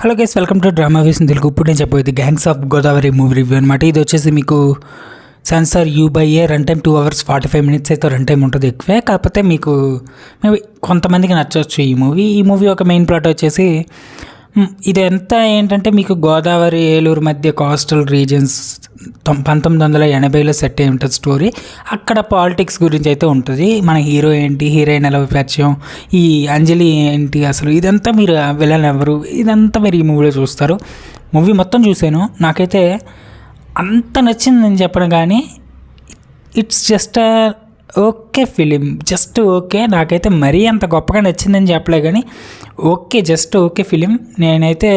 Hello guys, welcome to drama ways Telugu. ఇప్పుడు నేను చెప్పేది gangs of Godavari movie review అనమాట. ఇది వచ్చేసి మీకు censor U/A run time 2 hours 45 minutes అయితే రన్ టైం ఉంటుంది. ఎక్కువే కాకపోతే మీకు మేబీ కొంతమందికి నచ్చవచ్చు ఈ మూవీ ఒక మెయిన్ ప్లాట్ వచ్చేసి ఇది ఎంత ఏంటంటే మీకు గోదావరి ఏలూరు మధ్య కోస్టల్ రీజన్స్ 1980లో సెట్ అయి ఉంటుంది స్టోరీ. అక్కడ పాలిటిక్స్ గురించి అయితే ఉంటుంది. మన హీరో ఏంటి, హీరోయిన్ ఎలా పరిచయం, ఈ అంజలి ఏంటి, అసలు ఇదంతా మీరు విలన్ ఎవరు, ఇదంతా మీరు ఈ మూవీలో చూస్తారు. మూవీ మొత్తం చూశాను, నాకైతే అంత నచ్చింది నేను చెప్పను కానీ it's just okay film, just okay. నాకైతే మరీ అంత గొప్పగా నచ్చిందని చెప్పలే కానీ ఓకే, జస్ట్ ఓకే ఫిలిం. నేనైతే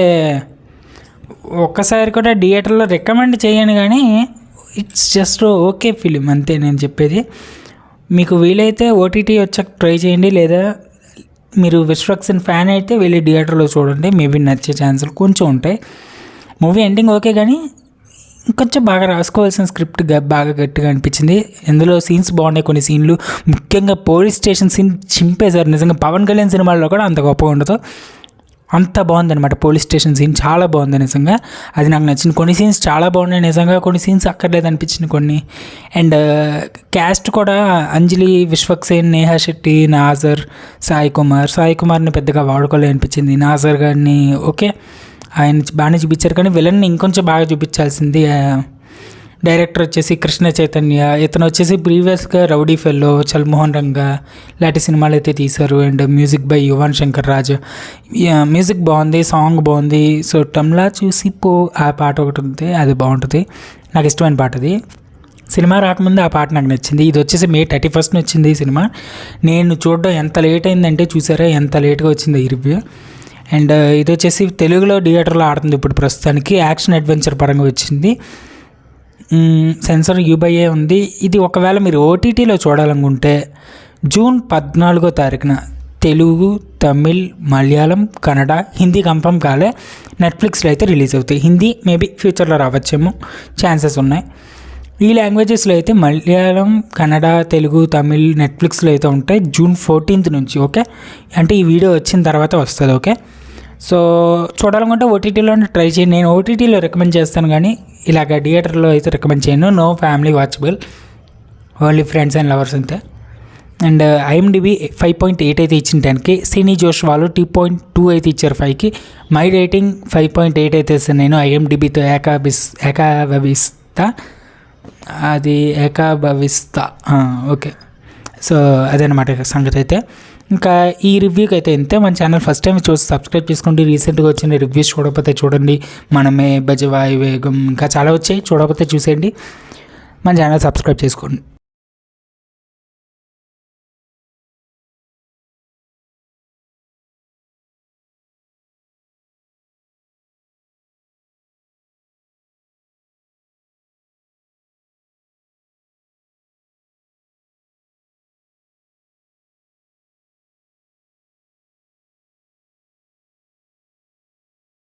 ఒక్కసారి కూడా థియేటర్లో రికమెండ్ చేయను కానీ ఇట్స్ జస్ట్ ఓకే ఫిలిం అంతే నేను చెప్పేది. మీకు వీలైతే OTT వచ్చాక ట్రై చేయండి, లేదా మీరు విశ్వక్సేన్ ఫ్యాన్ అయితే వెళ్ళి థియేటర్లో చూడండి, మేబీ నచ్చే ఛాన్సులు కొంచెం ఉంటాయి. మూవీ ఎండింగ్ ఓకే కానీ ఇంకొంచెం బాగా రాసుకోవాల్సిన స్క్రిప్ట్ బాగా గట్టిగా అనిపించింది. ఇందులో సీన్స్ బాగున్నాయి, కొన్ని సీన్లు ముఖ్యంగా పోలీస్ స్టేషన్ సీన్ చింపేశారు. నిజంగా పవన్ కళ్యాణ్ సినిమాల్లో కూడా అంత గొప్పగా ఉండదు, అంత బాగుందన్నమాట. పోలీస్ స్టేషన్ సీన్ చాలా బాగుంది నిజంగా, అది నాకు నచ్చింది. కొన్ని సీన్స్ చాలా బాగున్నాయి నిజంగా, కొన్ని సీన్స్ అక్కర్లేదు అనిపించింది కొన్ని. అండ్ క్యాస్ట్ కూడా అంజలి, విశ్వక్సేన్, నేహా శెట్టి, నాజర్, సాయి కుమార్ని పెద్దగా వాడుకోలే అనిపించింది. నాజర్ గారిని ఓకే, ఆయన బాగానే చూపించారు కానీ విలన్ని ఇంకొంచెం బాగా చూపించాల్సింది. డైరెక్టర్ వచ్చేసి కృష్ణ చైతన్య, ఇతను వచ్చేసి ప్రీవియస్గా రౌడీ ఫెల్లో, చల్మోహన్ రంగా లాంటి సినిమాలు అయితే తీశారు. And music by Yuvan Shankar Raja. Music బాగుంది, సాంగ్ బాగుంది. సో టమ్లా చూసి పో ఆ పాట ఒకటి ఉంది, అది బాగుంటుంది, నాకు ఇష్టమైన పాట అది. సినిమా రాకముందు ఆ పాట నాకు నచ్చింది. ఇది వచ్చేసి May 31st వచ్చింది ఈ సినిమా. నేను చూడడం ఎంత లేట్ అయిందంటే చూసారా, ఎంత లేట్గా వచ్చింది ఈ రివ్యూ. అండ్ ఇది వచ్చేసి తెలుగులో థియేటర్లో ఆడుతుంది ఇప్పుడు ప్రస్తుతానికి. యాక్షన్ అడ్వెంచర్ పరంగా వచ్చింది. సెన్సార్ U/A ఉంది. ఇది ఒకవేళ మీరు OTTలో చూడాలనుకుంటే June 14 తెలుగు, తమిళ్, మలయాళం, కన్నడ, హిందీ కన్ఫర్మ్ కాలే, నెట్ఫ్లిక్స్లో అయితే రిలీజ్ అవుతాయి. హిందీ మేబీ ఫ్యూచర్లో రావచ్చేమో, ఛాన్సెస్ ఉన్నాయి. ఈ లాంగ్వేజెస్లో అయితే మలయాళం, కన్నడ, తెలుగు, తమిళ్ నెట్ఫ్లిక్స్లో అయితే ఉంటాయి June 14 నుంచి. ఓకే, అంటే ఈ వీడియో వచ్చిన తర్వాత వస్తుంది. ఓకే, సో చూడాలనుకుంటే OTTలోనే ట్రై చేయండి. నేను OTTలో రికమెండ్ చేస్తాను కానీ ఇలాగ థియేటర్లో అయితే రికమెండ్ చేయను. No family watchable, only friends and lovers అంతే. అండ్ IMDb 5.8 అయితే ఇచ్చిన 10కి. సినీ జోష్ వాళ్ళు 2.2 అయితే ఇచ్చారు 5కి. మై రేటింగ్ 5.8 అయితే ఇస్తాను నేను IMDbతో ఏకాభవిస్తా. ఓకే, సో అదనమాట సంగతి అయితే. ఇంకా ఈ రివ్యూకి అయితే ఇంతే. మన ఛానల్ ఫస్ట్ టైం చూసి సబ్స్క్రైబ్ చేసుకోండి. రీసెంట్గా వచ్చిన రివ్యూస్ చూడకపోతే చూడండి, మనమే, బజవాయు వేగం, ఇంకా చాలా వచ్చాయి, చూడకపోతే చూసేయండి. మన ఛానల్ సబ్స్క్రైబ్ చేసుకోండి.